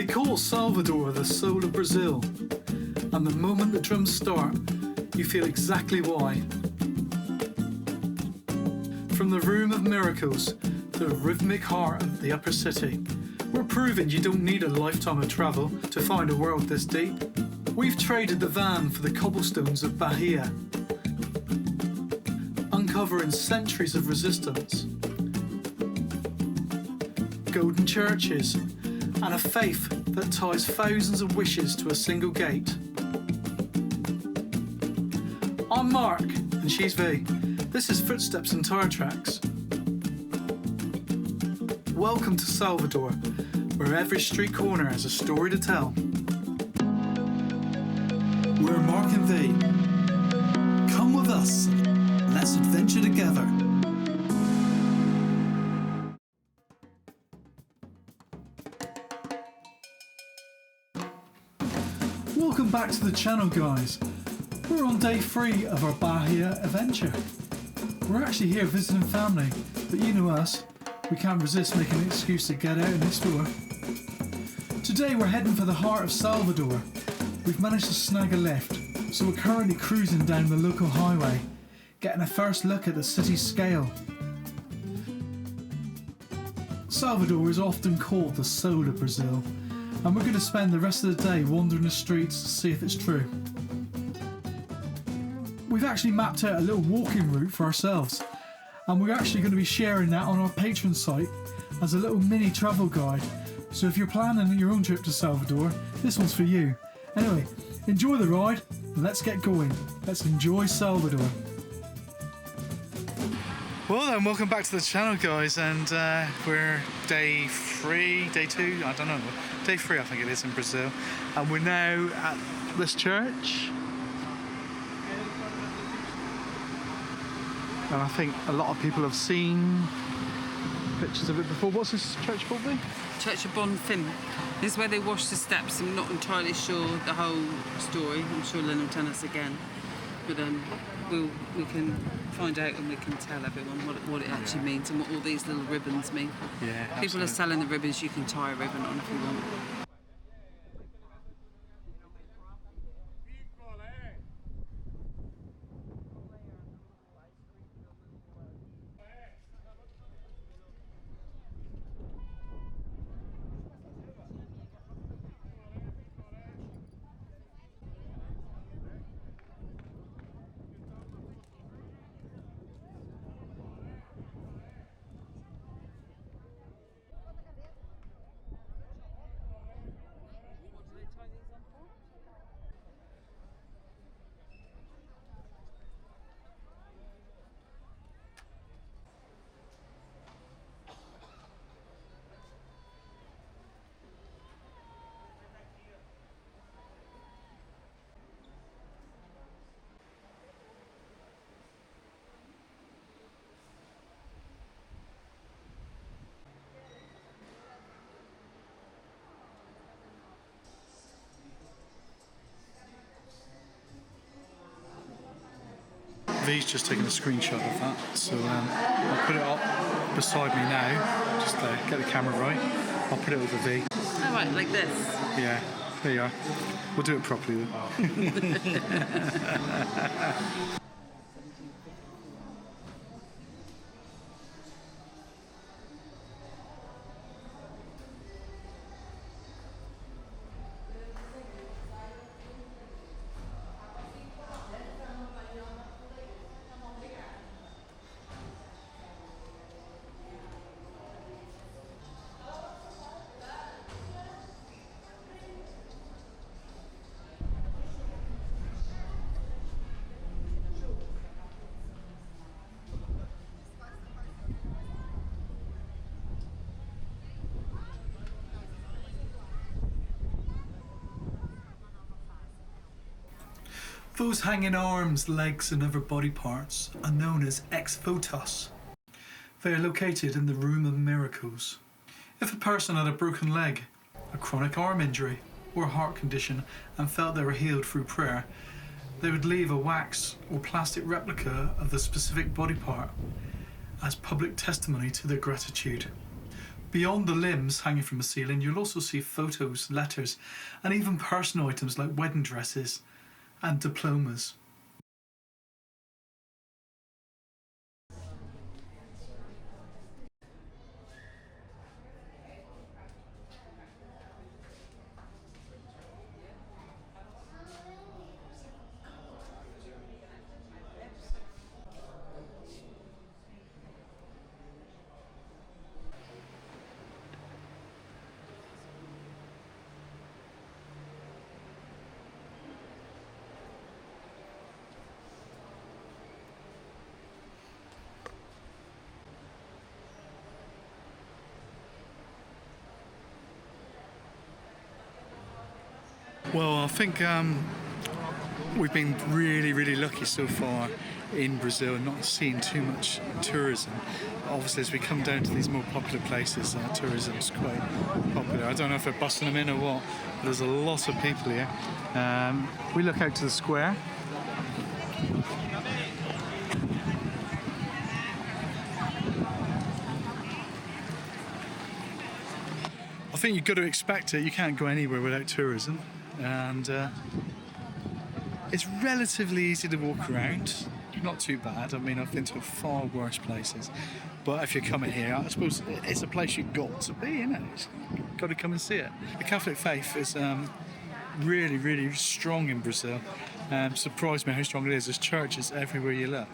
They call Salvador the soul of Brazil, and the moment the drums start, you feel exactly why. From the Room of Miracles to the rhythmic heart of the upper city, we're proving you don't need a lifetime of travel to find a world this deep. We've traded the van for the cobblestones of Bahia, uncovering centuries of resistance, golden churches, and a faith that ties thousands of wishes to a single gate. I'm Mark, and she's V. This is Footsteps and Tire Tracks. Welcome to Salvador, where every street corner has a story to tell. We're Mark and V. Come with us, let's adventure together. Welcome back to the channel, guys. We're on day 3 of our Bahia adventure. We're actually here visiting family, but you know us, we can't resist making an excuse to get out and explore. Today we're heading for the heart of Salvador. We've managed to snag a lift, so we're currently cruising down the local highway, getting a first look at the city's scale. Salvador is often called the soul of Brazil, and we're going to spend the rest of the day wandering the streets to see if it's true. We've actually mapped out a little walking route for ourselves, and we're actually going to be sharing that on our Patreon site as a little mini travel guide. So if you're planning your own trip to Salvador, this one's for you. Anyway, enjoy the ride and let's get going. Let's enjoy Salvador. Well then, welcome back to the channel, guys, and we're day 3, day 2, I don't know, day 3 I think it is in Brazil, and we're now at this church. And I think a lot of people have seen pictures of it before. What's this church called, Lee? Church of Bonfim. This is where they wash the steps. I'm not entirely sure the whole story. I'm sure Lynn will tell us again. But we can find out and we can tell everyone what it actually means and what all these little ribbons mean. Yeah, absolutely. People are selling the ribbons. You can tie a ribbon on if you want. V's just taking a screenshot of that, so I'll put it up beside me now, just get the camera right. I'll put it over V. Oh, right, like this? Yeah, there you are. We'll do it properly though. Those hanging arms, legs and other body parts are known as ex-votos. They are located in the Room of Miracles. If a person had a broken leg, a chronic arm injury or a heart condition and felt they were healed through prayer, they would leave a wax or plastic replica of the specific body part as public testimony to their gratitude. Beyond the limbs hanging from the ceiling, you'll also see photos, letters, and even personal items like wedding dresses and diplomas. Well, I think we've been really lucky so far in Brazil, not seeing too much tourism. Obviously, as we come down to these more popular places, tourism is quite popular. I don't know if they're busting them in or what, but there's a lot of people here. We look out to the square. I think you've got to expect it. You can't go anywhere without tourism. And it's relatively easy to walk around, not too bad. I mean, I've been to far worse places, but if you're coming here, I suppose it's a place you've got to be, isn't it? You've got to come and see it. The Catholic faith is really strong in Brazil. Surprised me how strong it is. There's churches everywhere you look,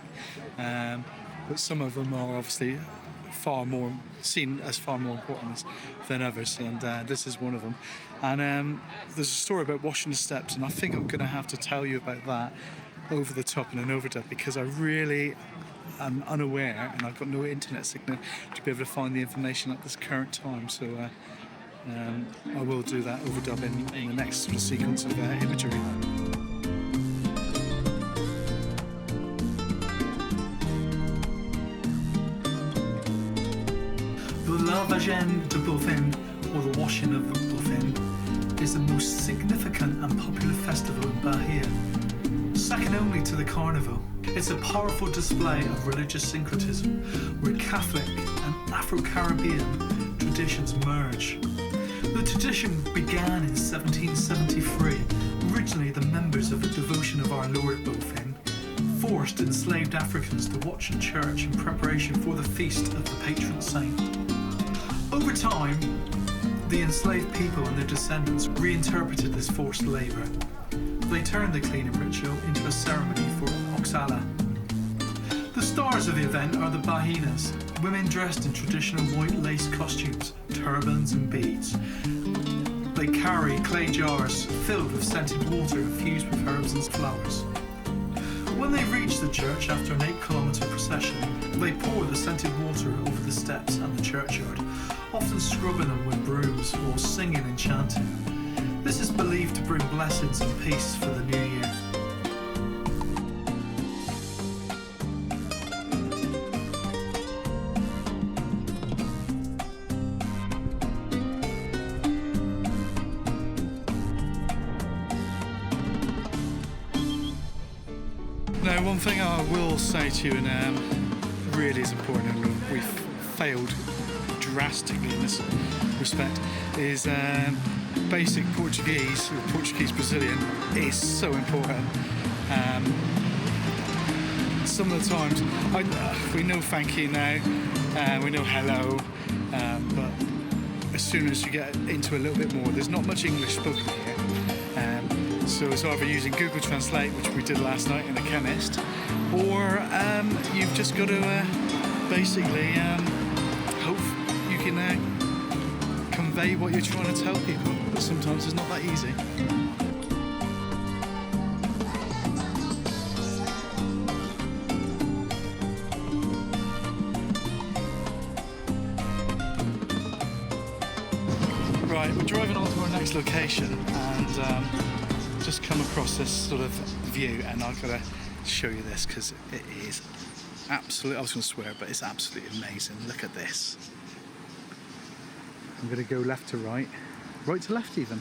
but some of them are obviously seen as far more important than others, and this is one of them. And there's a story about washing the steps, and I think I'm going to have to tell you about that over the top and an overdub, because I really am unaware and I've got no internet signal to be able to find the information at this current time. So I will do that overdub in the next sort of sequence of imagery. The Lavagem de Bovin, or the washing of the Bovin, is the most significant and popular festival in Bahia, second only to the Carnival. It's a powerful display of religious syncretism where Catholic and Afro-Caribbean traditions merge. The tradition began in 1773. Originally, the members of the devotion of Our Lord Bovin forced enslaved Africans to watch in church in preparation for the feast of the patron saint. Over time, the enslaved people and their descendants reinterpreted this forced labour. They turned the cleaning ritual into a ceremony for Oxala. The stars of the event are the Bahinas, women dressed in traditional white lace costumes, turbans and beads. They carry clay jars filled with scented water infused with herbs and flowers. When they reach the church after an 8-kilometre procession, they pour the scented water over the steps and the churchyard, often scrubbing them with brooms while singing and chanting. This is believed to bring blessings and peace for the new year. Now, one thing I will say to you, and really is important, and we've failed drastically in this respect, is basic Portuguese, or Portuguese Brazilian, is so important. Some of the times, we know thank you now, we know hello, but as soon as you get into a little bit more, there's not much English spoken here. So it's either using Google Translate, which we did last night in the chemist, or you've just got to basically hope you can convey what you're trying to tell people, but sometimes it's not that easy. Right, we're driving on to our next location, and just come across this sort of view, and I've got to show you this because it is absolutely, I was going to swear, but it's absolutely amazing. Look at this. I'm going to go left to right, right to left even.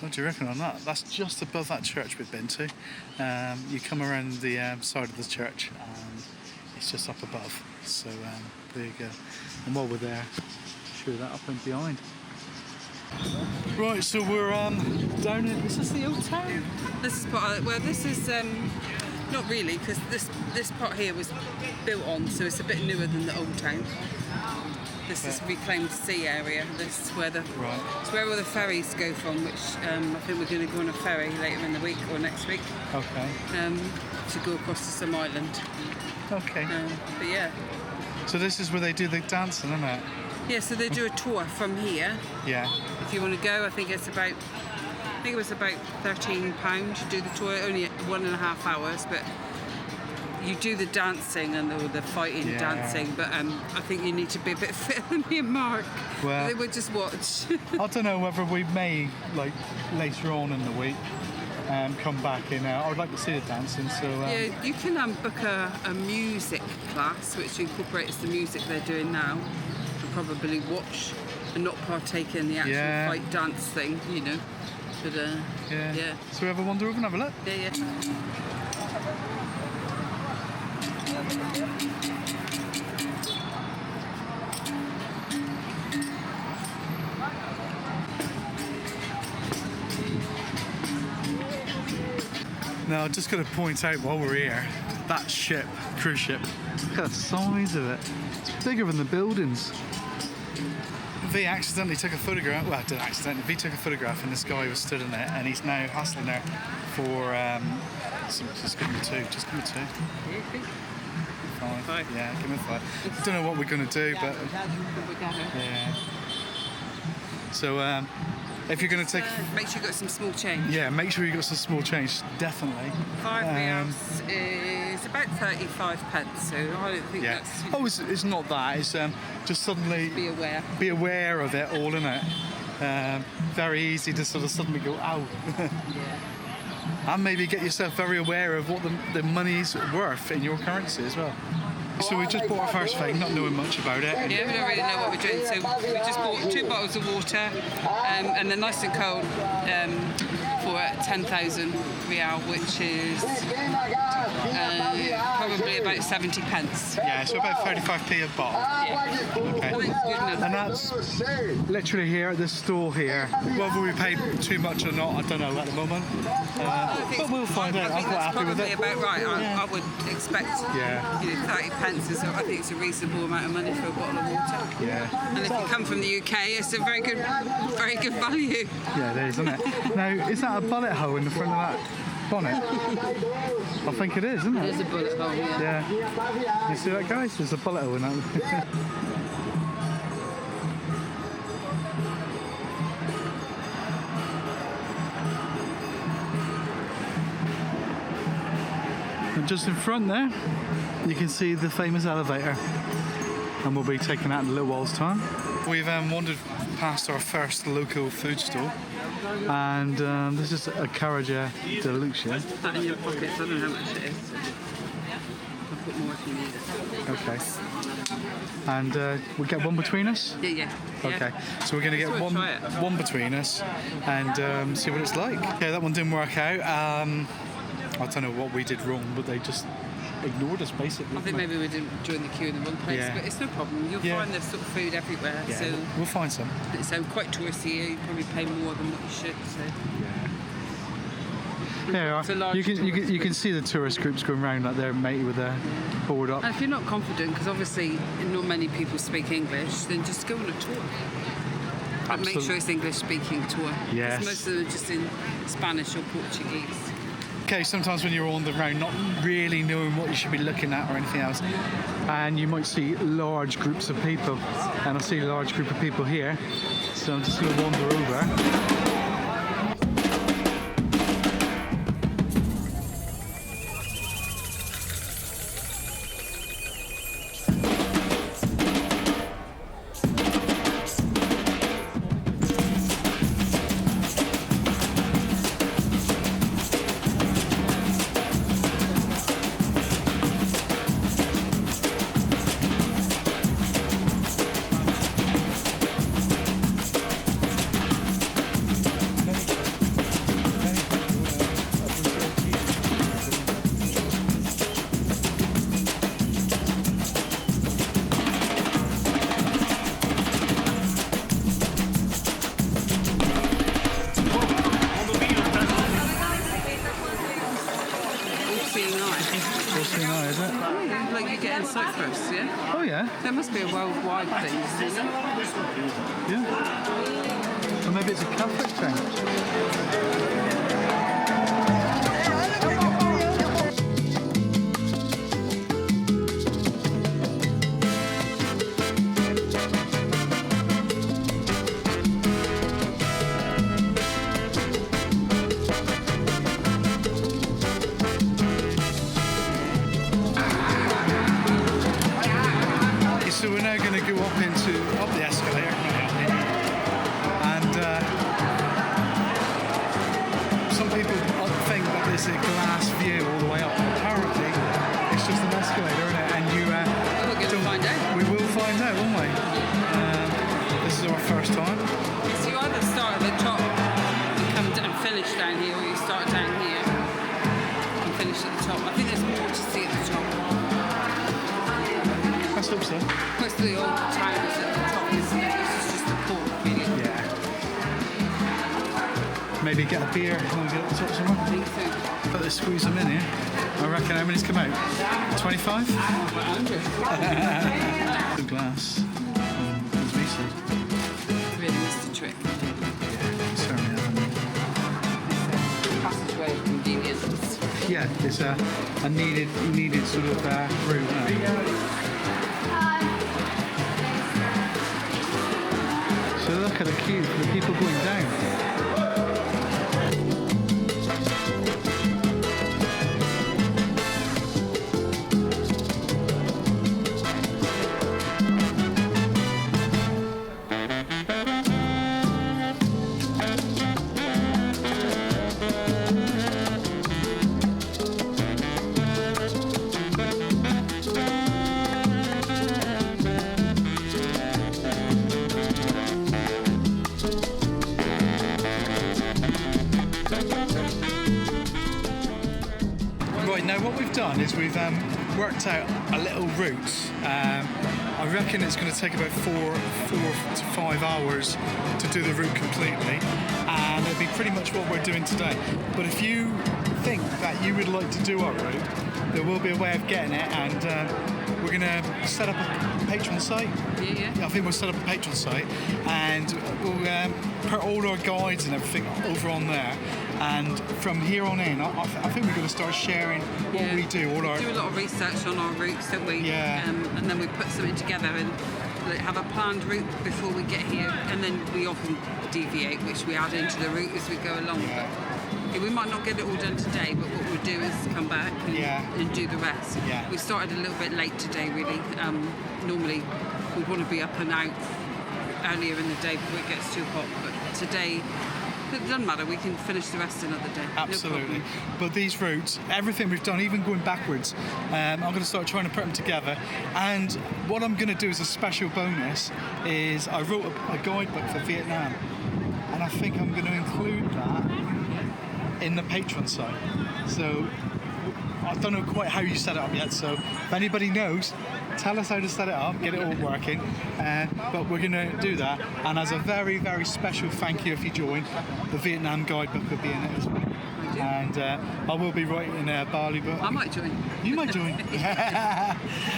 So What do you reckon on that? That's just above that church we've been to. You come around the side of the church and it's just up above. So there you go. And while we're there, show that up and behind. Right, so we're down in, is this the old town? This is part. Well, this is not really, because this part here was built on, so it's a bit newer than the old town. This is reclaimed sea area. This is where it's where all the ferries go from, which I think we're going to go on a ferry later in the week or next week. Okay. To go across to some island. Okay. But yeah. So this is where they do the dancing, isn't it? Yeah, so they do a tour from here. Yeah. If you want to go, I think it was about £13 to do the tour, only 1.5 hours, but you do the dancing and the fighting dancing, but I think you need to be a bit fitter than me and Mark. Well, they would just watch. I don't know whether we may, like, later on in the week, come back in. I would like to see the dancing, so... Yeah, you can book a music class, which incorporates the music they're doing now, and probably watch and not partake in the actual fight dance thing, you know. But, yeah. So we have a wander over and have a look? Yeah. Now, I'm just going to point out while we're here, that ship, cruise ship, look at the size of it. It's bigger than the buildings. V accidentally took a photograph, well, didn't accidentally, V took a photograph and this guy was stood in it and he's now hustling there for, just give me two. Five. Yeah, give me 5. I don't know what we're going to do, but... Yeah. So, if you're going to take... make sure you got some small change. Yeah, make sure you got some small change, definitely. 5 reals is about 35 pence, so I don't think that's... Oh, it's not that, it's just suddenly... Be aware of it all, innit? Very easy to sort of suddenly go, ow. And maybe get yourself very aware of what the money's worth in your currency as well. So we just bought our first thing, not knowing much about it. Yeah, we don't really know what we're doing, so we just bought 2 bottles of water, and they're nice and cold, for 10,000 real, which is probably about 70 pence. Yeah, so about 35p a bottle. Yeah. Okay. I think it's good enough. And that's literally here at this store here. Whether we paid too much or not, I don't know at the moment. But we'll find out. I'm quite happy with it. That's probably about right. I would expect 30 pence. So I think it's a reasonable amount of money for a bottle of water. Yeah. And if you come from the UK, it's a very good value. Yeah, it is, isn't it? Now, is that a bullet hole in the front of that bonnet? I think it is, isn't it? There's a bullet hole, Yeah. You see that, guys? There's a bullet hole in that. And just in front there, you can see the famous elevator, and we'll be taking that in a little while's time. We've wandered past our first local food store, and this is a Carriage Deluxe. Put that in your pockets. I don't know how much it is. I'll put more if you need it. Okay. And we'll get one between us? Yeah. Okay, so we're going to get one between us and see what it's like. Yeah, that one didn't work out. I don't know what we did wrong, but they just ignored us basically. I think maybe we didn't join the queue in the wrong place, but it's no problem. You'll find there's sort of food everywhere. Yeah, so we'll find some. It's quite touristy here. You probably pay more than what you should. So. Yeah, you can see the tourist groups going around like they're matey with their board up. And if you're not confident, because obviously not many people speak English, then just go on a tour. But make sure it's English speaking tour. Yes. Because most of them are just in Spanish or Portuguese. Okay, sometimes when you're on the road, not really knowing what you should be looking at or anything else, and you might see large groups of people, and I see a large group of people here, so I'm just going to wander over. Like you get in Cyprus, yeah? Oh yeah. There must be a worldwide thing, isn't there? Yeah. Or maybe it's a Catholic thing. So we're now going to go up the escalator, and some people think that there's a glass view all the way up. Apparently, it's just an escalator, isn't it? And you We're going to find out. we will find out, won't we? This is our first time. So you either start at the top and come and finish down here, or you start down here and finish at the top. I think there's more to see at the top. Let's hope so. Most of the old town is at the top, isn't it? This is just the port, really. Yeah. Maybe get a beer when we get up the top somewhere. I think so. But they squeeze them in here. I reckon how many's come out? 25? About 100. The glass. As we said. Really missed the trick. Certainly haven't. It's a passageway of convenience. Yeah, it's a needed sort of route. So look at the queue for the people going down. Right, now what we've done is we've worked out a little route. I reckon it's going to take about 4 to 5 hours to do the route completely, and it'll be pretty much what we're doing today. But if you think that you would like to do our route, there will be a way of getting it, and we're going to set up a Patreon site. Yeah. I think we'll set up a Patreon site, and we'll put all our guides and everything over on there. And from here on in, I think we're going to start sharing what we do. We do a lot of research on our routes, don't we? Yeah. And then we put something together and like, have a planned route before we get here, and then we often deviate, which we add into the route as we go along. Yeah. But we might not get it all done today, but what we'll do is come back and do the rest. Yeah. We started a little bit late today, really. Normally, we want to be up and out earlier in the day before it gets too hot, but today, it doesn't matter, we can finish the rest another day. Absolutely. No But these routes, everything we've done, even going backwards, I'm going to start trying to put them together. And what I'm going to do as a special bonus is I wrote a guidebook for Vietnam, and I think I'm going to include that in the Patreon site. So I don't know quite how you set it up yet, so if anybody knows, tell us how to set it up, get it all working. But we're going to do that, and as a very, very special thank you if you join, the Vietnam guidebook will be in it as well. And I will be writing a Bali book. I might join. You might join.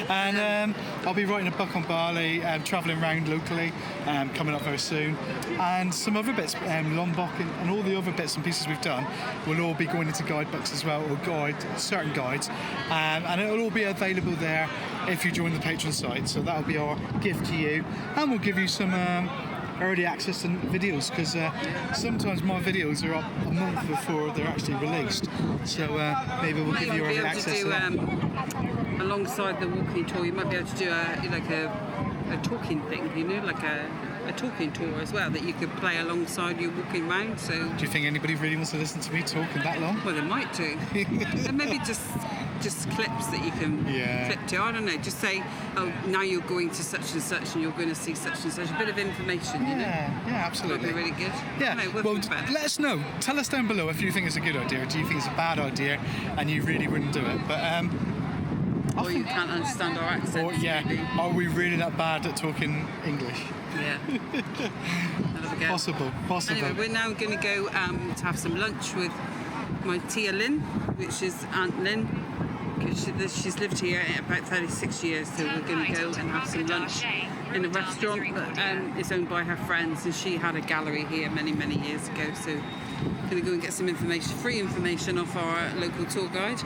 And I'll be writing a book on Bali, travelling around locally, coming up very soon. And some other bits, Lombok and all the other bits and pieces we've done will all be going into guidebooks as well, or certain guides. And it'll all be available there if you join the Patreon site. So that'll be our gift to you. And we'll give you some early access and videos, because sometimes my videos are up a month before they're actually released, so maybe we'll give you early access to that. Alongside the walking tour, you might be able to do a talking thing, like a talking tour as well, that you could play alongside you walking around. So do you think anybody really wants to listen to me talking that long? Well, they might do. And maybe just clips that you can clip to. I don't know. Just say, oh, now you're going to such and such, and you're going to see such and such. A bit of information, you know. Yeah, absolutely. That'd be really good. Yeah. Well, let us know. Tell us down below if you think it's a good idea, or do you think it's a bad idea, and you really wouldn't do it. But or you can't understand our accent. Or are we really that bad at talking English? Yeah. I'll have a go. Possible. Anyway, we're now going to go to have some lunch with my Tia Lynn, which is Aunt Lynn, because she's lived here about 36 years, so we're going to go and have some lunch in a restaurant that is owned by her friends, and she had a gallery here many years ago, so going to go and get some information, free information off our local tour guide.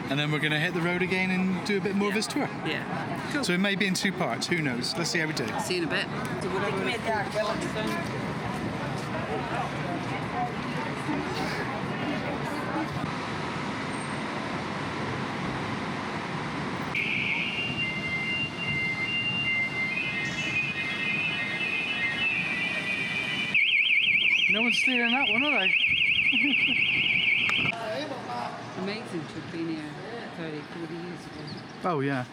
And then we're going to hit the road again and do a bit more of this tour. Yeah. Cool. So it may be in 2 parts, who knows? Let's see how we do. See you in a bit. No one's stealing that one, are they? Amazing to have been here 30, 40 years ago. Oh yeah.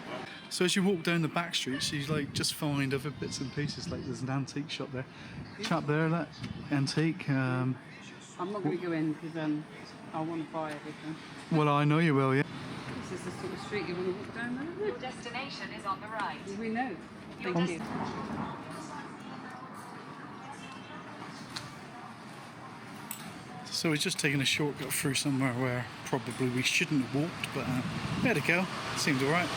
So as you walk down the back streets, you like just find other bits and pieces. Like there's an antique shop there, chap there, that antique. I'm not going to go in because I want to buy everything. Well, I know you will, yeah. This is the sort of street you want to walk down there. The destination is on the right. We know. Thank you. So we're just taking a shortcut through somewhere where probably we shouldn't have walked, but we had to go. It seemed alright.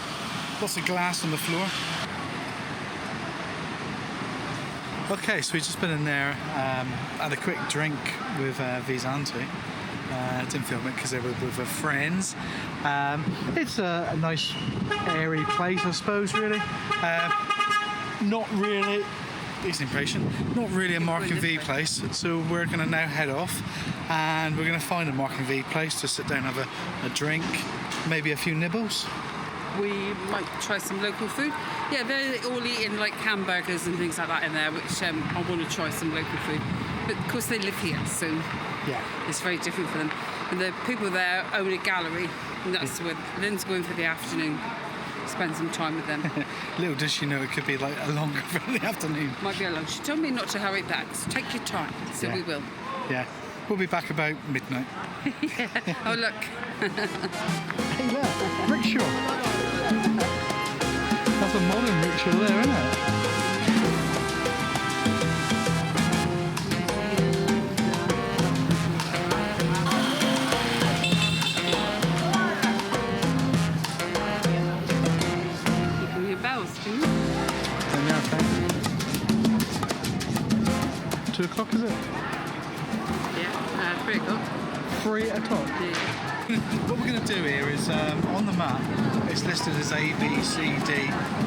Lots of glass on the floor. Okay, so we've just been in there, had a quick drink with Visanti. Didn't film it because they were with their friends. It's a nice airy place, I suppose, really. Not really, he's impatient, not really a Mark and V place, so we're going to now head off and we're going to find a Mark and V place to sit down and have a drink, maybe a few nibbles. We might try some local food. Yeah, they're all eating like hamburgers and things like that in there, which I want to try some local food. But of course they live here, so Yeah. it's very different for them. And the people there own a gallery, and that's where Lynn's going for the afternoon. Spend some time with them. Little does she know it could be like a longer for the afternoon. Might be a lunch. She told me not to hurry back, so take your time. So Yeah. we will. Yeah, we'll be back about midnight. Oh look. Hey there, rickshaw. That's a modern rickshaw there, isn't it? Bells, can you? Yeah, okay. 2 o'clock, is it? Yeah, 3 o'clock. 3 o'clock. Yeah. What we're going to do here is, on the map, it's listed as A, B, C, D,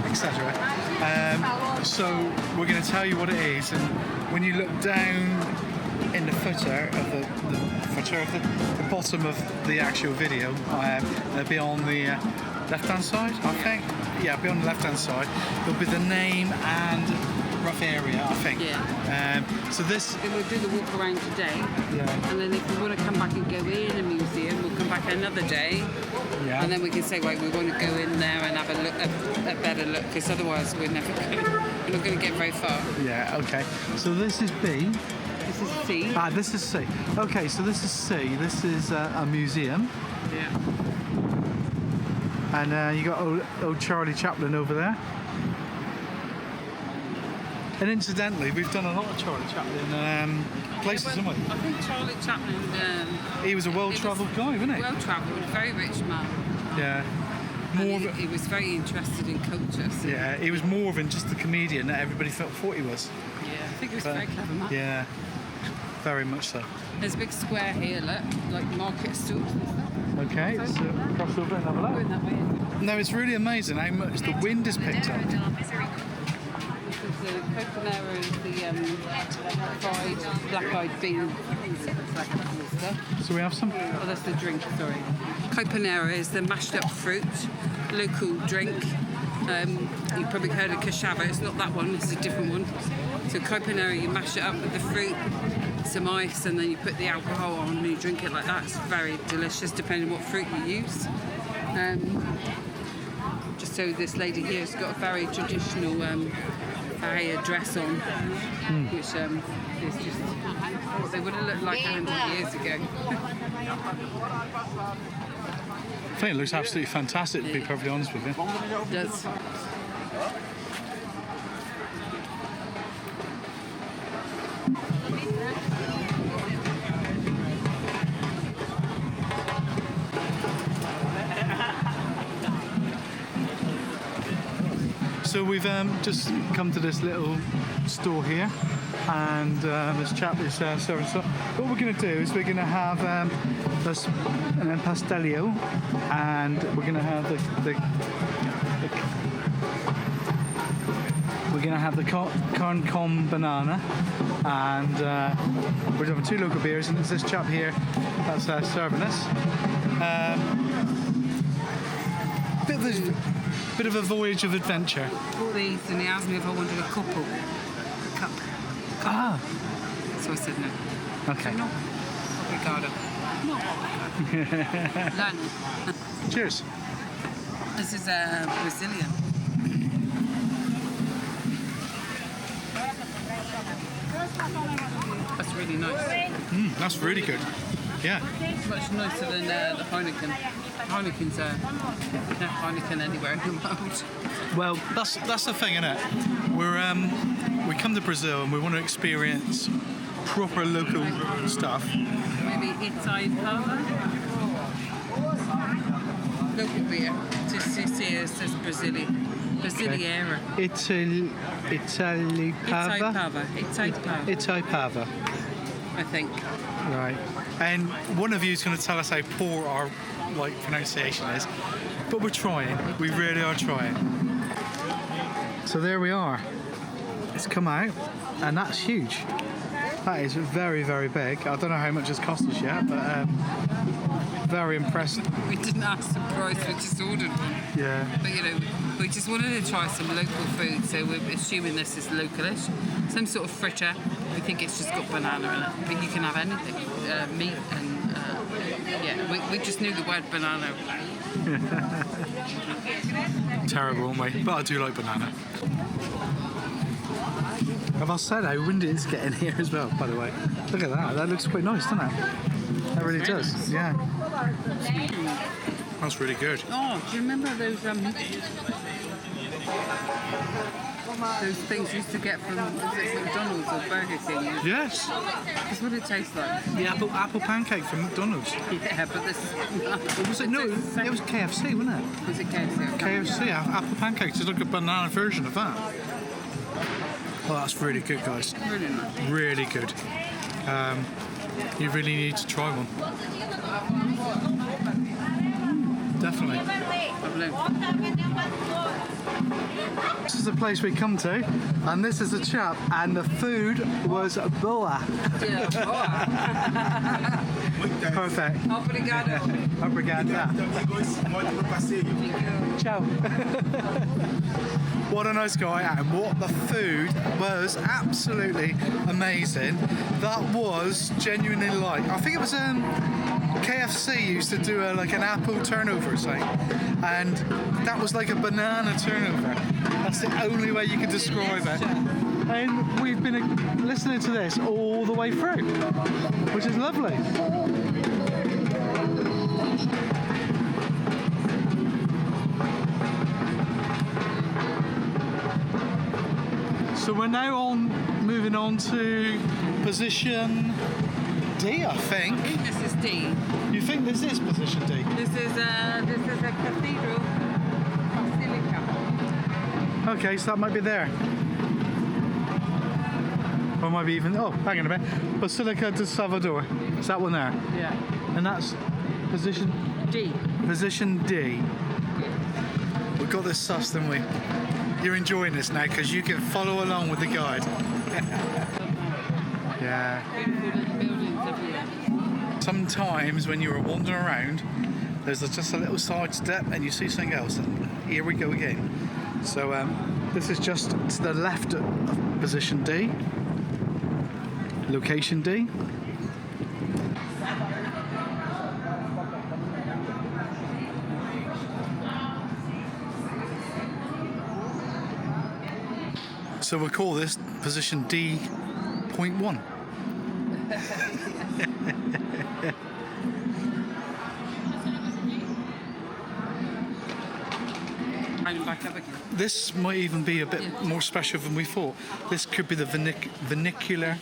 etc. So we're going to tell you what it is, and when you look down in the footer of the bottom of the actual video, it'll be on the left-hand side, I think. Yeah, it'll be on the left-hand side. There'll be the name and rough area, I think. Yeah. So this. Then we'll do the walk around today. Yeah. And then if we want to come back and go in a museum, we'll come back another day. Yeah. And then we can say, right, we want to go in there and have a look, a better look, because otherwise we're not going to get very far. Yeah. Okay. So this is B. This is C. Ah, this is C. Okay, so this is C. This is a museum. Yeah. And you got old Charlie Chaplin over there. And incidentally, we've done a lot of Charlie Chaplin places, haven't we? I think Charlie Chaplin. He was a well-travelled guy, wasn't he? Well-travelled, very rich man. Yeah. And he was very interested in culture. So Yeah, he was more than just the comedian that everybody thought he was. yeah, I think he was a very clever man. Yeah, very much so. There's a big square here, look, like market stalls and stuff. Okay, so cross over and have a Going look. that way. No, it's really amazing how much the wind has picked up. This is the coconut, the fried black-eyed bean stuff. So we have some. Oh, that's the drink, sorry. Copanera is the mashed up fruit, local drink. You've probably heard of cassava, it's not that one, it's a different one. So copanera, you mash it up with the fruit, some ice, and then you put the alcohol on and you drink it like that. It's very delicious, depending on what fruit you use. Just so this lady here has got a very traditional Bahia dress on, which is just what they would have looked like 100 years ago. I think it looks absolutely fantastic, to be perfectly honest with you. It does. So we've just come to this little store here, and this chap is serving stuff. What we're going to do is we're going to have this pastelio, and we're going to have the corn con banana, and we're having 2 local beers, and it's this chap here that's serving us. Bit of a voyage of adventure. All these, and he asked me if I wanted a cup. Ah, So I said no. okay. No. Obrigado. No. Plano. Cheers. This is Brazilian. That's really nice. That's really good. Yeah. Much nicer than the Heineken. Heineken's no Heineken anywhere in the world. Well, that's the thing, isn't it? We come to Brazil and we want to experience proper local stuff. Maybe Itaipava. Local beer. Just see it says Brazilian. Brasiliera. Itaipava. I think. Right. And one of you is going to tell us how poor our pronunciation is, but we're trying. We really are trying. So there we are. It's come out, and that's huge. That is very, very big. I don't know how much it's cost us yet, but very impressive. We didn't ask the price, we just ordered one. Yeah. But we just wanted to try some local food, so we're assuming this is localish. Some sort of fritter. We think it's just got banana in it, but you can have anything, meat and we just knew the word banana. Terrible, aren't we? But I do like banana. Have I said how windy it's getting here as well, by the way? Look at that. That looks quite nice, doesn't it? That really does. Nice. Yeah. That's really good. Oh, do you remember those things you used to get from McDonald's or Burger King? Yes. That's what it tastes like. The apple pancake from McDonald's. Yeah, but this is not. Was it? No, it was KFC, wasn't it? Was it KFC? KFC, apple pancakes. It's like a banana version of that. Oh, that's really good, guys. Really nice. Really good. You really need to try one. Definitely. This is the place we come to, and this is the chap, and the food was boa. Yeah. Perfect. Obrigado. Obrigada. Ciao. What a nice guy, and what the food was absolutely amazing. That was genuinely I think it was KFC used to do an apple turnover or something, and that was like a banana turnover. That's the only way you could describe it. And we've been listening to this all the way through, which is lovely. So we're now moving on to position D, I think. I think this is D. You think this is position D? This is a cathedral basilica. Okay, so that might be there. Or might be even, hang on a minute. Basilica de Salvador. Is that one there? Yeah. And that's position D. Position D. We got this sussed, didn't we? You're enjoying this now because you can follow along with the guide. Yeah. Sometimes when you're wandering around, there's just a little side step and you see something else, and here we go again. So this is just to the left of position D, location D. So we'll call this position D.1. Back up again. This might even be a bit more special than we thought. This could be the Funicular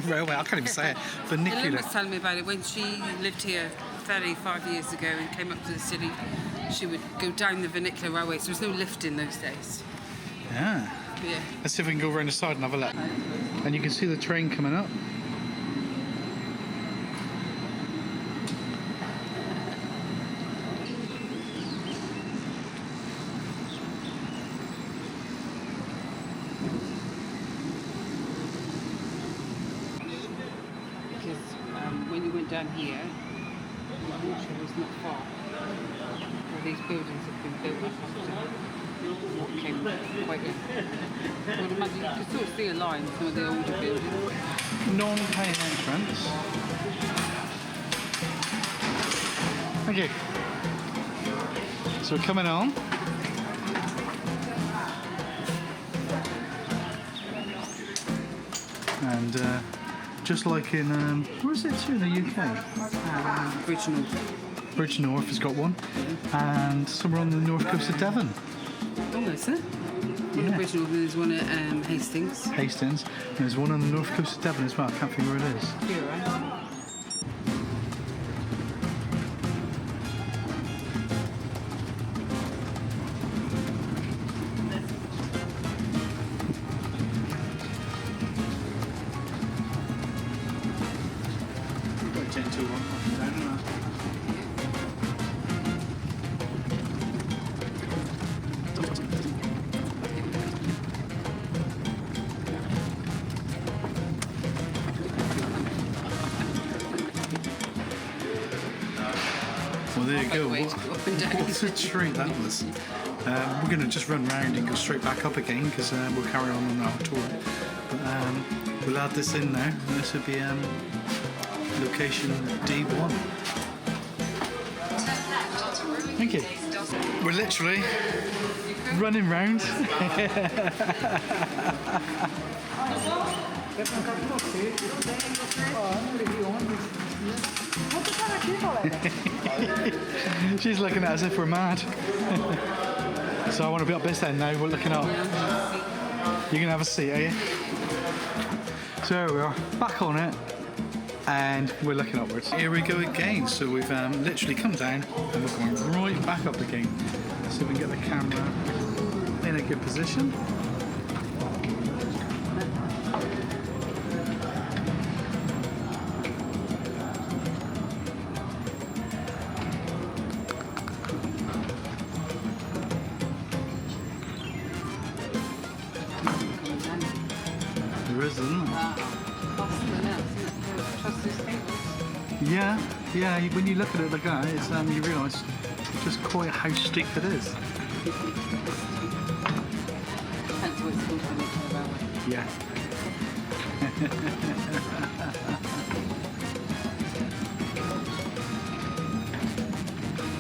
railway. I can't even say it. Funicular. Ellen was telling me about it when she lived here 35 years ago and came up to the city. She would go down the Funicular railway, so there was no lift in those days. Yeah. Yeah. Let's see if we can go around the side and have a look. And you can see the train coming up. Because when you went down here, the water was not far. All these buildings have been built up after what came quite in. Well, you can sort of see a line, some of the older buildings. Non-paying entrance. Thank you. So we're coming on. And just like in, where is it too in the UK? Bridge North. Bridge North has got one. And somewhere on the north coast of Devon. Oh, is it? On the Bridge North, there's one at Hastings. Hastings. And there's one on the north coast of Devon as well. I can't think where it is. Here, right? Well, there you go. Way to go up and down. What a treat that was. We're going to just run round and go straight back up again because we'll carry on our tour. But we'll add this in now. This would be location D1. Thank you. We're literally running round. She's looking at us as if we're mad. So I want to be up this end now. We're looking up. You're going to have a seat, are you? So there we are, back on it, and we're looking upwards. Here we go again. So we've literally come down and we're going right back up again. So we can get the camera in a good position. There is, isn't there? Yeah, when you look at it like that, it's, you realise just quite how steep it is. Yeah.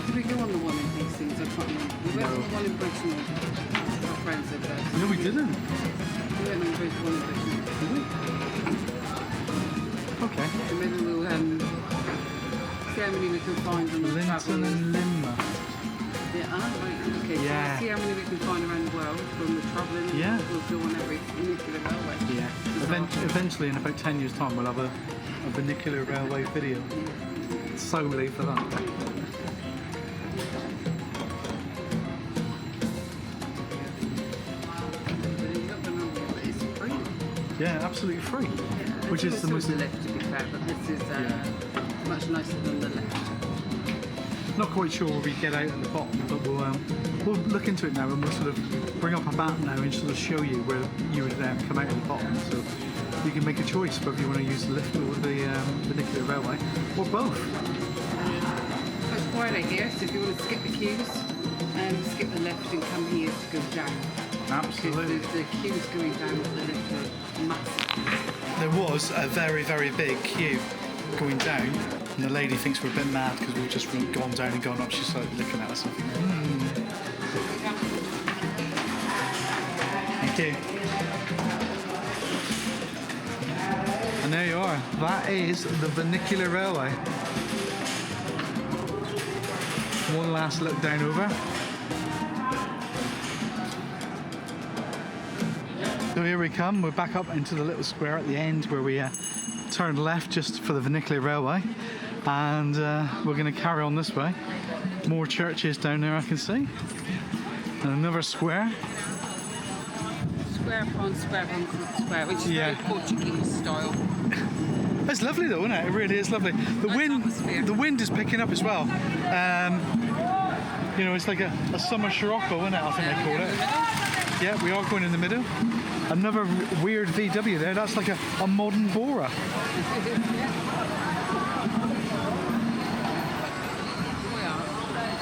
Did we go on the one in Hastings? I can't remember. We went on the one in Britain. Our friends said that. No, we didn't. We went on the one in Britain. Did we? Okay. And maybe we'll see how many we can find on the Linton travel. and Limma. Yeah, right. Okay. Yeah. So see how many we can find around the world from the travelling. Yeah. We'll go on every nuclear railway. Yeah. Eventually, in about 10 years' time, we'll have a vernacular railway video solely for that. Yeah, absolutely free. Yeah, Which is the most. The left, to be fair, but this is much nicer than the left. Not quite sure where we get out at the bottom, but we'll look into it now and we'll sort of bring up a map now and sort of show you where you would come out at the bottom. So you can make a choice whether you want to use the lift or the vernacular railway, or both. So it's quieter here, so if you want to skip the queues, skip the left and come here to go down. Absolutely. The queues going down with the lift are massive. There was a very, very big queue going down, and the lady thinks we're a bit mad because we've just gone down and gone up. She's like looking at us. Thank you. And there you are. That is the vernacular railway. One last look down over. So here we come, we're back up into the little square at the end where we turned left just for the vernacular railway, and we're going to carry on this way. More churches down there I can see, and another square. square upon square upon square, which is Yeah. very Portuguese style. It's lovely though, isn't it? It really is lovely. The wind is picking up as well. You know, it's like a summer scirocco, isn't it? I think they call it. Yeah, we are going in the middle. Another weird VW there. That's like a modern Bora.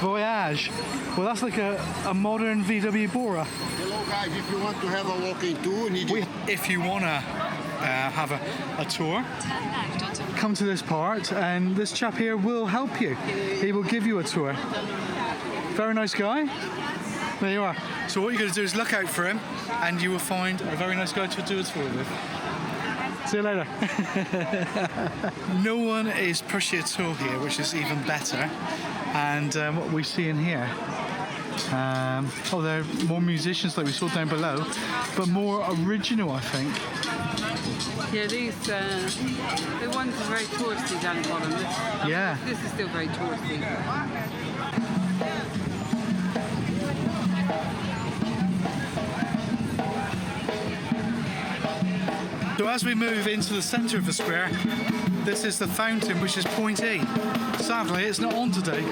Voyage. Well, that's like a modern VW Bora. Hello guys, if you want to have a walking tour, If you want to have a tour, come to this part and this chap here will help you. He will give you a tour. Very nice guy. There you are. So what you're going to do is look out for him and you will find a very nice guy to do a tour with. See you later. No one is pushing at all here, which is even better. And what we see in here, there are more musicians like we saw down below, but more original, I think. Yeah, these the ones are very touristy down the bottom. Yeah. This is still very touristy. So as we move into the centre of the square, this is the fountain, which is point E. Sadly, it's not on today.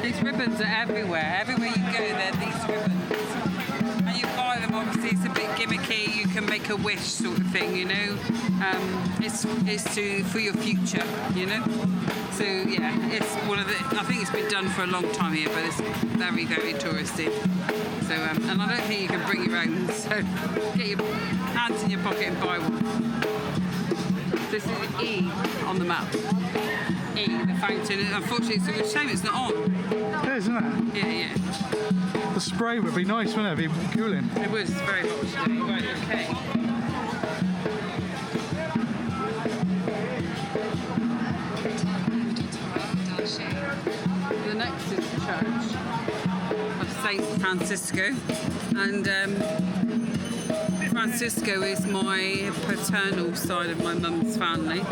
These ribbons are everywhere. Everywhere you go, there are these ribbons. And you buy them, obviously, it's a bit gimmicky. You can make a wish sort of thing, you know. It's for your future, you know. So yeah, it's one of the. I think it's been done for a long time here, but it's very, very touristy. So and I don't think you can bring your own. So get your hands in your pocket and buy one. This is E on the map. E, the fountain. Unfortunately, it's a shame it's not on. It is, isn't it? Yeah. The spray would be nice, wouldn't it? It'd be cooling. It was very hot today. Right, okay. The next is the church of Saint Francisco, and Francisco is my paternal side of my mum's family.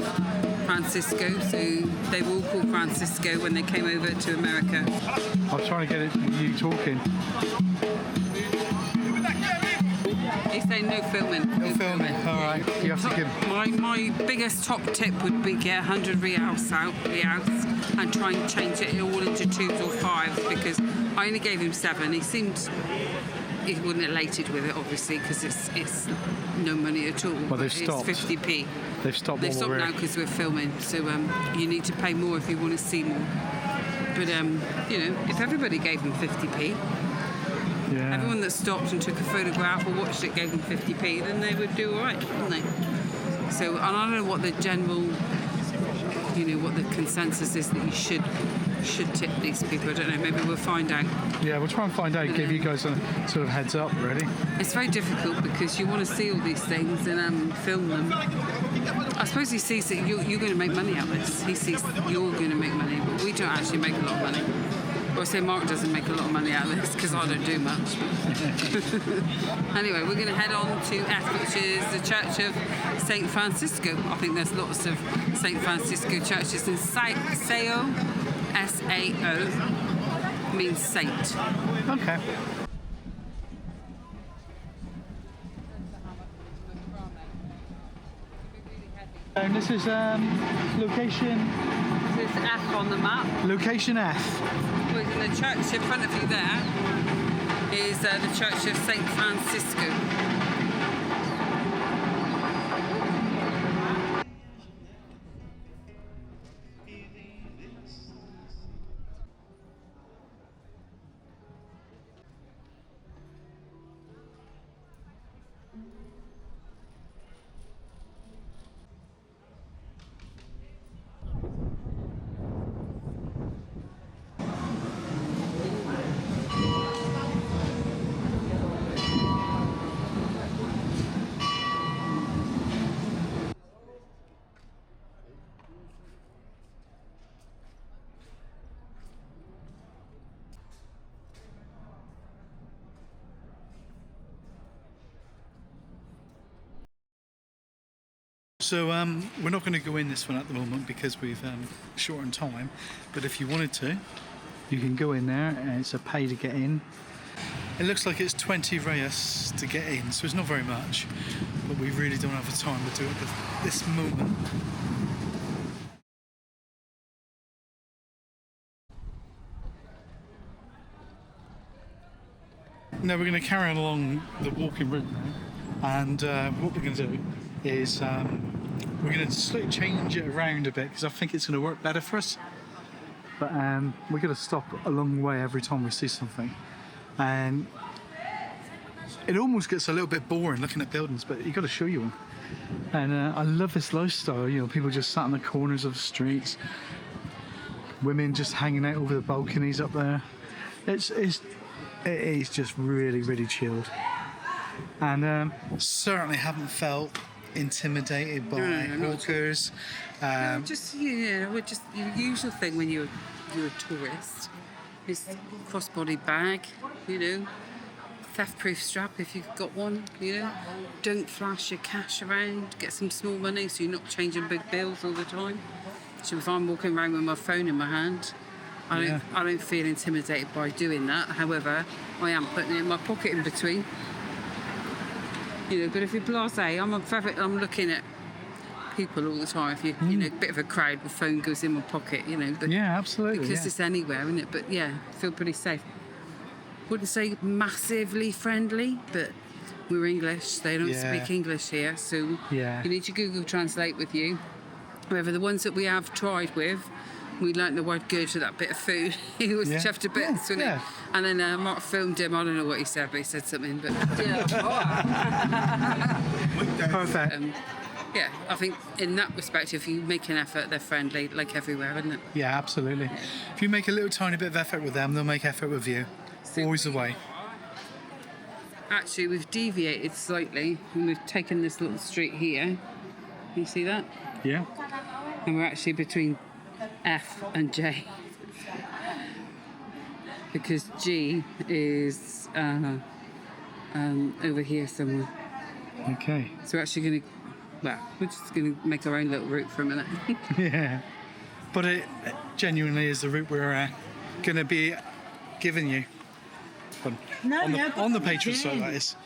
Francisco, so they were all called Francisco when they came over to America. I was trying to get you talking. They say no filming. No filming. All right. You have to give. My biggest top tip would be get 100 reals and try and change it all into 2s or 5s, because I only gave him 7. He wasn't elated with it, obviously, because it's no money at all. Well, they've stopped. It's 50p. They've stopped. They've stopped now because we're filming, so you need to pay more if you want to see more. But you know, if everybody gave them 50p, Yeah. everyone that stopped and took a photograph or watched it gave them 50p, then they would do all right, wouldn't they? So, and I don't know what the general, you know, what the consensus is that you should tip these people. I don't know. Maybe we'll find out. Yeah, we'll try and find out. Give you guys a sort of heads up, really. It's very difficult because you want to see all these things and film them. I suppose he sees that you're going to make money out of this. He sees that you're going to make money, but we don't actually make a lot of money. Or I say Mark doesn't make a lot of money out of this because I don't do much. Anyway, we're going to head on to F, which is the Church of St. Francisco. I think there's lots of St. Francisco churches in Sao, S-A-O, means saint. Okay. And this is location. This is F on the map. Location F. Well, in the church in front of you there is the Church of St. Francisco. So we're not going to go in this one at the moment because we've shortened time. But if you wanted to, you can go in there, and it's a pay to get in. It looks like it's 20 reais to get in, so it's not very much, but we really don't have the time to do it at this moment. Now we're going to carry on along the walking route now, and what we're going to do is we're going to slightly change it around a bit because I think it's going to work better for us. But we're going to stop along the way every time we see something, and it almost gets a little bit boring looking at buildings, but you've got to show you them. And I love this lifestyle, you know, people just sat in the corners of the streets, women just hanging out over the balconies up there. It is just really, really chilled. And certainly haven't felt intimidated by hawkers. Just, you know, just the usual thing when you're a tourist is crossbody bag, you know, theft-proof strap if you've got one, you know. Don't flash your cash around, get some small money so you're not changing big bills all the time. So if I'm walking around with my phone in my hand, I don't feel intimidated by doing that. However, I am putting it in my pocket in between. You know, but if you're blasé, I'm looking at people all the time. If you know, a bit of a crowd, the phone goes in my pocket, you know. But yeah, absolutely. Because it's anywhere, isn't it? But yeah, feel pretty safe. Wouldn't say massively friendly, but we're English. They don't speak English here, so you need your Google Translate with you. However, the ones that we have tried with, we learnt the word good for that bit of food. He was chuffed a bit, wasn't he? And then Mark filmed him. I don't know what he said, but he said something. But Perfect. Yeah, I think in that respect, if you make an effort, they're friendly, like everywhere, isn't it? Yeah, absolutely. If you make a little tiny bit of effort with them, they'll make effort with you. Always the way. Actually, we've deviated slightly and we've taken this little street here. You see that? Yeah. And we're actually between F and J. Because G is over here somewhere. Okay. So we're actually we're just going to make our own little route for a minute. Yeah. But it genuinely is the route we're going to be giving you. On the Patreon side, that is.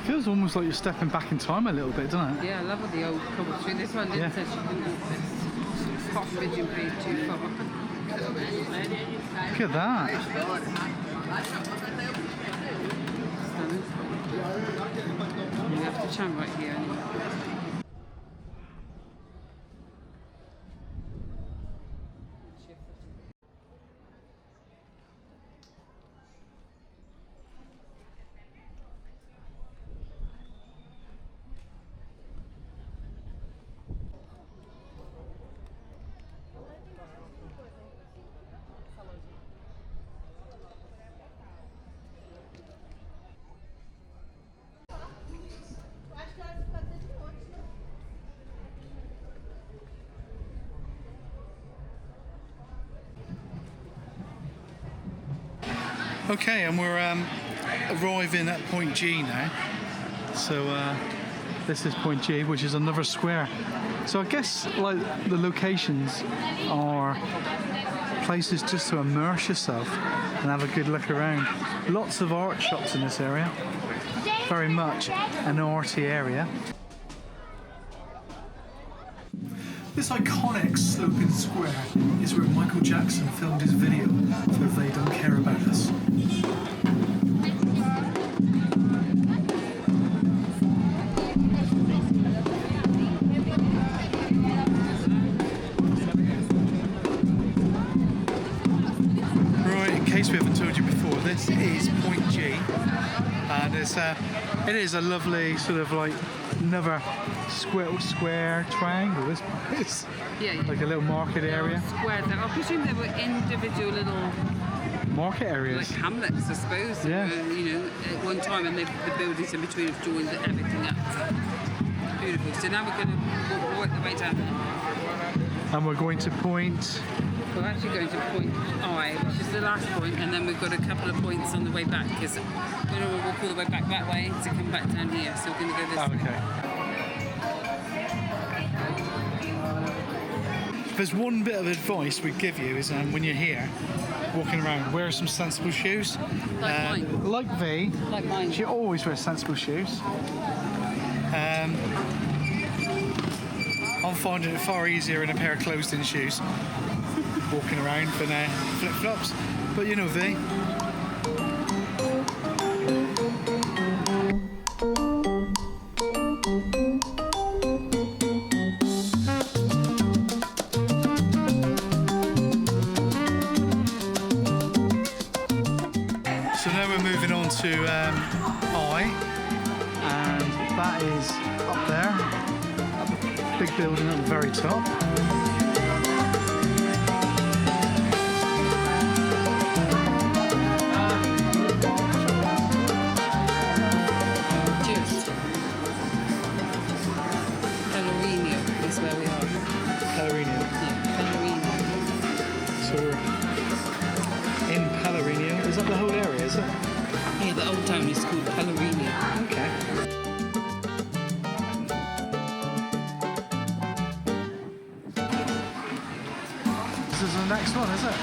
Feels almost like you're stepping back in time a little bit, doesn't it? Yeah, I love the old cobble street. This one didn't say she couldn't help this. Hot pigeon breed too far. Look at that. We have to chant right here anyway. Okay, and we're arriving at point G now. So this is point G, which is another square. So I guess like the locations are places just to immerse yourself and have a good look around. Lots of art shops in this area. Very much an arty area. This iconic sloping square is where Michael Jackson filmed his video for They Don't Care About Us. Right, in case we haven't told you before, this is point G, and it is a lovely sort of like another square triangle. This is like a little market area. Squares. I presume they were individual little market areas, like hamlets, I suppose. Yeah. You know, at one time, and the buildings in between have joined everything up. Beautiful. So now we're going to walk the way down there. and we're going to point We're actually going to point I, which is the last point, and then we've got a couple of points on the way back because we're going to walk all the way back that way to come back down here. So we're going to go this way. Okay. There's one bit of advice we'd give you is when you're here, walking around, wear some sensible shoes. Like mine. Like V. Like mine. She always wears sensible shoes. I'm finding it far easier in a pair of closed-in shoes walking around than flip-flops. But you know V. So now we're moving on to I, and that is up there. Big building at the very top. Cheers. Pelourinho is where we are. Pelourinho. Yeah, Pelourinho. So we're in Pelourinho. Is that the whole area, is it? Yeah, the old town is called Pelourinho. Okay. This is the next one, is it?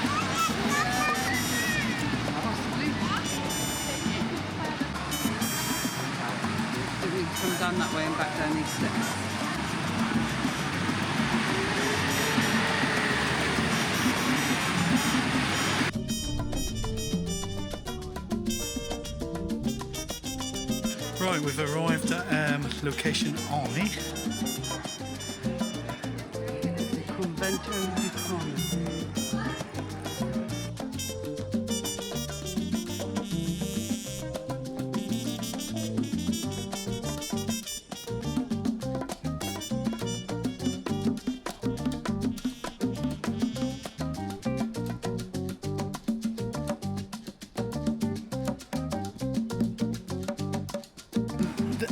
So we come down that way and back down these steps. Right, we've arrived at location I. Convent di Plano.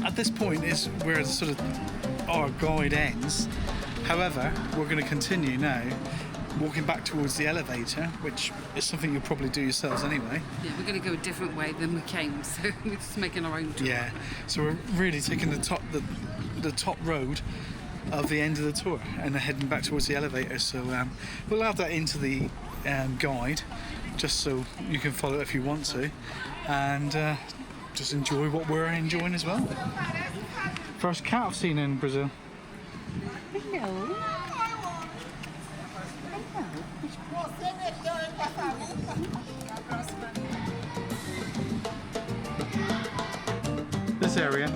At this point is where the sort of our guide ends. However, we're going to continue now, walking back towards the elevator, which is something you'll probably do yourselves anyway. Yeah, we're going to go a different way than we came, so we're just making our own tour. Yeah. So we're really taking the top road of the end of the tour and then heading back towards the elevator. So we'll add that into the guide, just so you can follow it if you want to, and just enjoy what we're enjoying as well. First cat I've seen in Brazil. Hello. This area.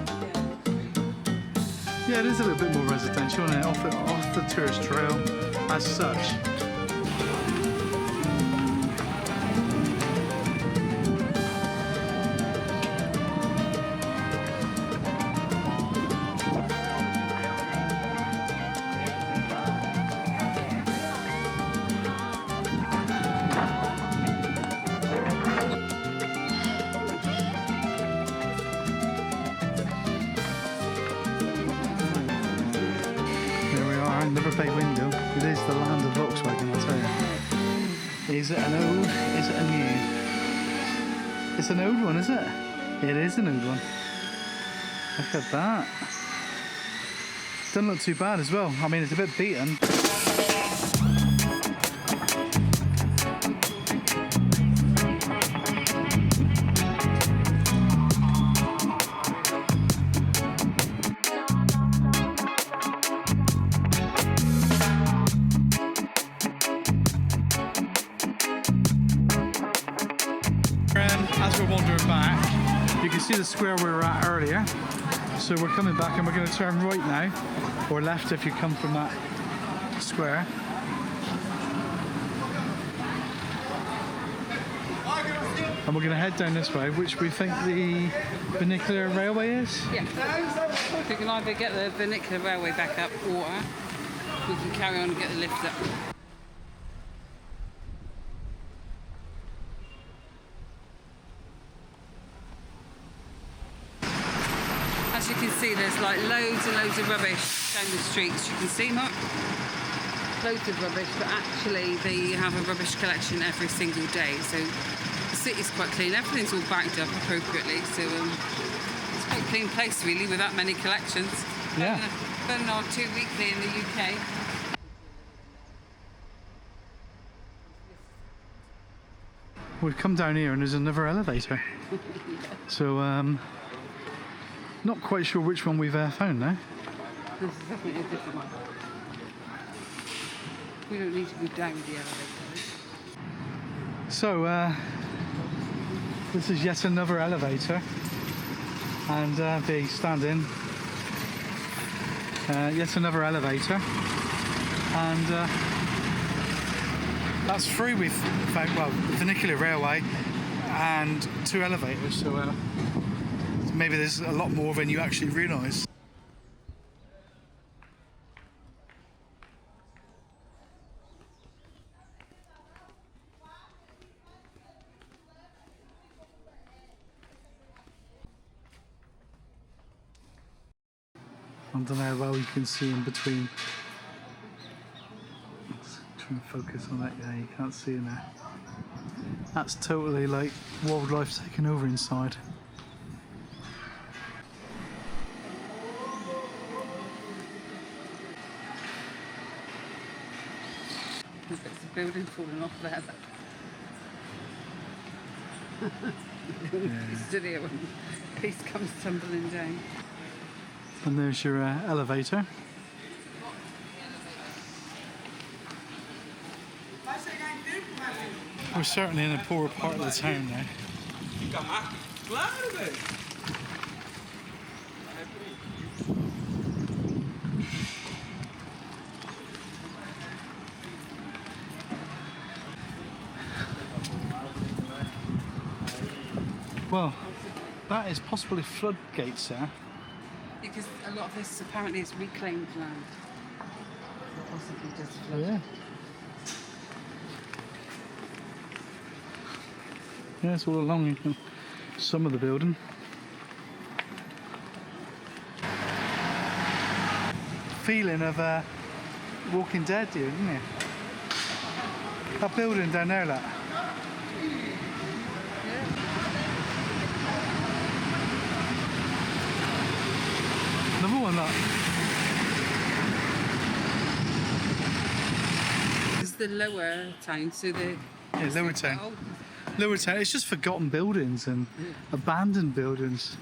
Yeah, it is a little bit more residential, isn't it? Off the tourist trail as such. Never bay window. It is the land of Volkswagen, I'll tell you. Is it an old? Is it a new? It's an old one, is it? It is an old one. Look at that. Doesn't look too bad as well. I mean, it's a bit beaten. As we're wandering back, you can see the square we were at earlier. So we're coming back and we're going to turn right now, or left if you come from that square. And we're going to head down this way, which we think the Funicular Railway is. Yeah. We can either get the Funicular Railway back up, or we can carry on and get the lift up. As you can see, there's like loads and loads of rubbish down the streets. You can see, Mark? loads of rubbish, but actually they have a rubbish collection every single day. So the city's quite clean. Everything's all backed up appropriately. So it's quite a clean place, really, with that many collections. Yeah. Better than our 2 weekly in the UK. We've come down here and there's another elevator. So, not quite sure which one we've found now. This is definitely a different one. We don't need to go down the elevator. So, this is yet another elevator. And the stand-in. Yet another elevator. And that's free with, well, Funicular Railway and 2 elevators. So maybe there's a lot more than you actually realise. I don't know how well you can see in between. Let's try and focus on that. Yeah, you can't see in there. That's totally like wildlife taking over inside. There's bits of building falling off there. You stood here when the piece comes tumbling down. And there's your elevator. We're certainly in a poorer part of the town now. Well, that is possibly floodgates there. Because a lot of this apparently is reclaimed land. Possibly just flood. Yeah. Yeah, it's all along some of the building. Feeling of Walking Dead, dude, isn't it? That building down there, like. Another one, look. It's the lower town, so the... Yeah, lower town. Lower town, it's just forgotten buildings and abandoned buildings.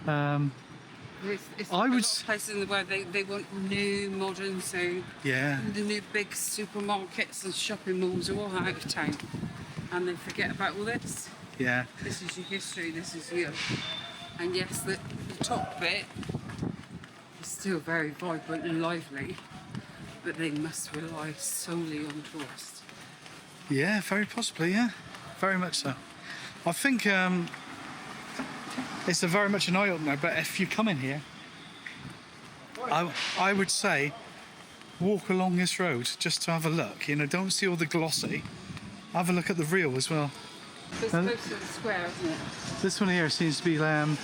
It's I a would lot of places in the world, they want new, modern, so yeah. the new big supermarkets and shopping malls are all out of town. And they forget about all this. Yeah. This is your history, this is you. And yes, the top bit is still very vibrant and lively, but they must rely solely on tourists. Yeah, very possibly, yeah. Very much so. I think it's very much an eye-opener, but if you come in here, I would say walk along this road just to have a look. You know, don't see all the glossy. Have a look at the real as well. It's close to the square, isn't it? This one here seems to be getting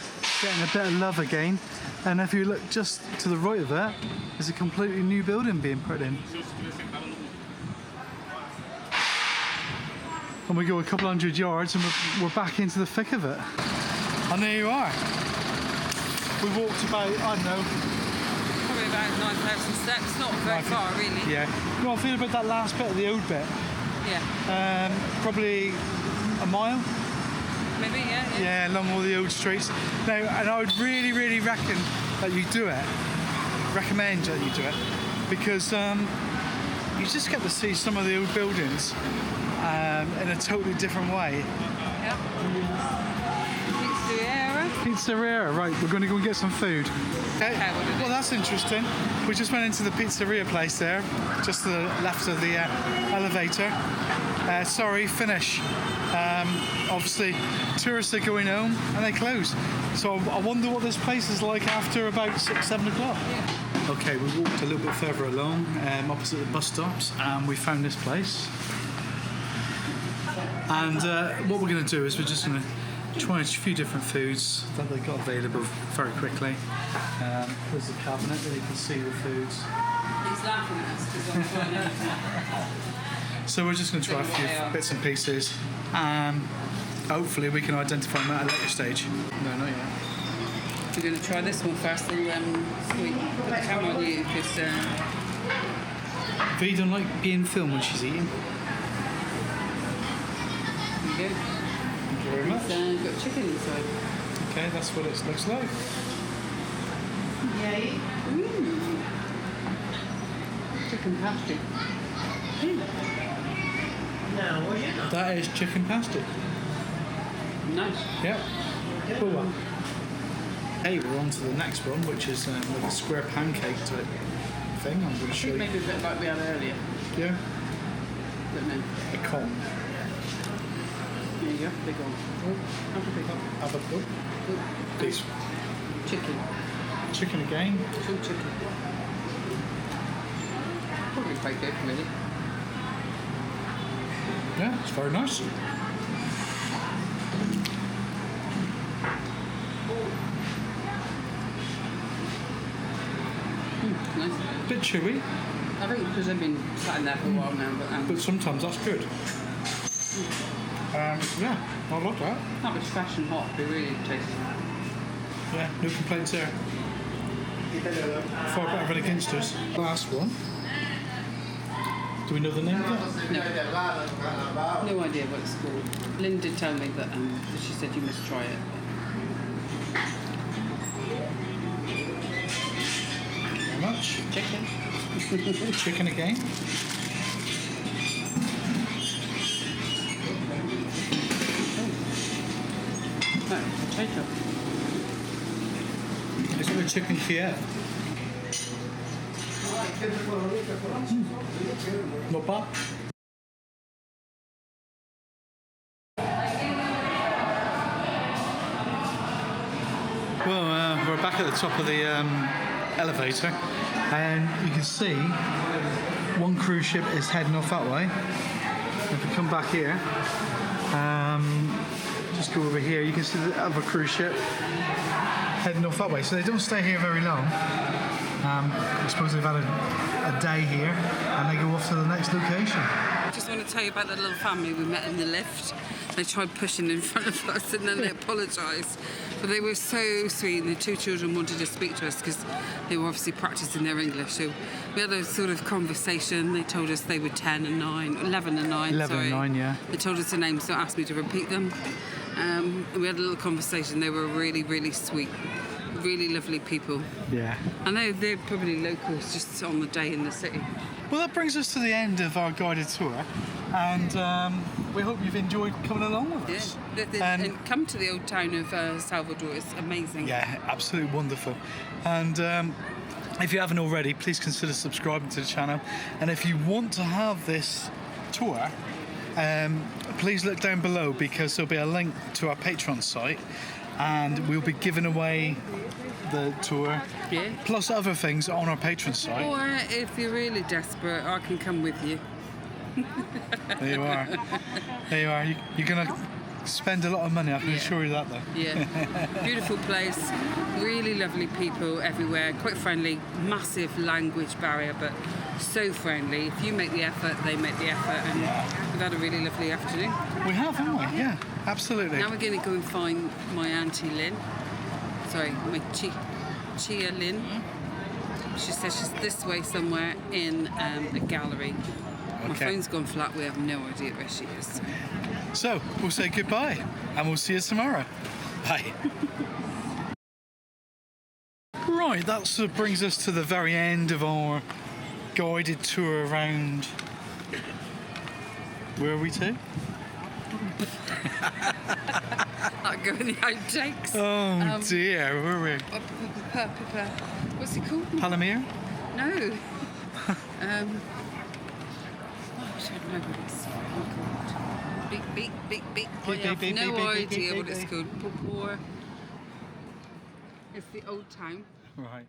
a bit of love again. And if you look just to the right of it, there's a completely new building being put in. And we go a couple hundred yards and we're back into the thick of it. And there you are. We walked about, I don't know, Probably about 9,000 steps, not very far really. yeah. No, I feel about that last bit of the old bit. Yeah. Probably a mile. Maybe, yeah. Yeah, along all the old streets. Now, and I would really, really reckon that you do it. Recommend that you do it, because you just get to see some of the old buildings in a totally different way. Yeah. Pizzeria, right? We're going to go and get some food. Okay. what Well, that's interesting. We just went into the pizzeria place there, just to the left of the elevator. Sorry, finish. Obviously, tourists are going home and they close. So I wonder what this place is like after about 6, 7 o'clock. Yeah. Okay, we walked a little bit further along, opposite the bus stops, and we found this place. And what we're going to do is we're just going to try a few different foods that they got available very quickly. There's a cabinet where you can see the foods. He's laughing at us because I'm trying everything. So we're just going to try a few bits and pieces, and hopefully we can identify them at a later stage. No, not yet. We're going to try this one first, the sweet camera on you because V don't like being filmed when she's eating. there you go. Thank you very much. It's got chicken inside. Okay, that's what it looks like. Chicken pasty. That is chicken pasty. Nice. Yep. Cool one. Hey, we're on to the next one, which is like a square pancake type thing. I'm going to show you. Maybe a bit like we had earlier. Yeah. Don't know. A con. There you go. Big one. Have a big one. Have a look. Please. Chicken. Chicken again. Two chicken. Probably quite good, really. Yeah, it's very nice. Nice. Bit chewy, I think because they've been sat in there for a while now, but sometimes that's good. Yeah, I like that. not much fresh and hot, but really tasty. Yeah, no complaints there. Far better than against us. Last one. Do we know the name of it? No idea what it's called. Lynn did tell me that she said you must try it. Very much. Chicken. Chicken again. No, potato. It's like a chicken Kiev. Not bad. Well, we're back at the top of the elevator, and you can see one cruise ship is heading off that way. If we come back here, just go over here, you can see the other cruise ship heading off that way. So they don't stay here very long. I suppose they've had a day here, and they go off to the next location. I just want to tell you about the little family we met in the lift. They tried pushing in front of us and then they apologised. But they were so sweet, and the two children wanted to speak to us because they were obviously practising their English. So we had a sort of conversation. They told us they were 10 and 9, 11 and 9. 11 and 9, yeah. They told us the names, so asked me to repeat them. And we had a little conversation. They were really, really sweet. Really lovely people. Yeah. I know they're probably locals just on the day in the city. Well, that brings us to the end of our guided tour, and we hope you've enjoyed coming along with us. And come to the old town of Salvador. It's amazing. Yeah, absolutely wonderful. And if you haven't already, please consider subscribing to the channel. And if you want to have this tour, please look down below, because there'll be a link to our Patreon site, and we'll be giving away the tour, Yeah. plus other things on our Patreon site. Or if you're really desperate, I can come with you. There you are. There you are. You're going to spend a lot of money, I can assure you that, though. Yeah. Beautiful place, really lovely people everywhere, quite friendly, massive language barrier, but so friendly. If you make the effort, they make the effort, and we've had a really lovely afternoon. We have, haven't we? Yeah, absolutely. Now we're going to go and find my Auntie Lynn. Sorry, my Chia Lynn. She says she's this way somewhere in a gallery. My Okay. phone's gone flat, we have no idea where she is. So, we'll say goodbye, and we'll see you tomorrow. Bye. Right, that sort of brings us to the very end of our guided tour around... Where are we to? I'll go in the outtakes. Oh dear, where are we? What's it called? Palomir? No. I don't know what it's called. Beep, beep, beep, beep. I Beep, have beep, no beep, beep, idea beep, what beep, it's beep. called. Or it's the old town. Right.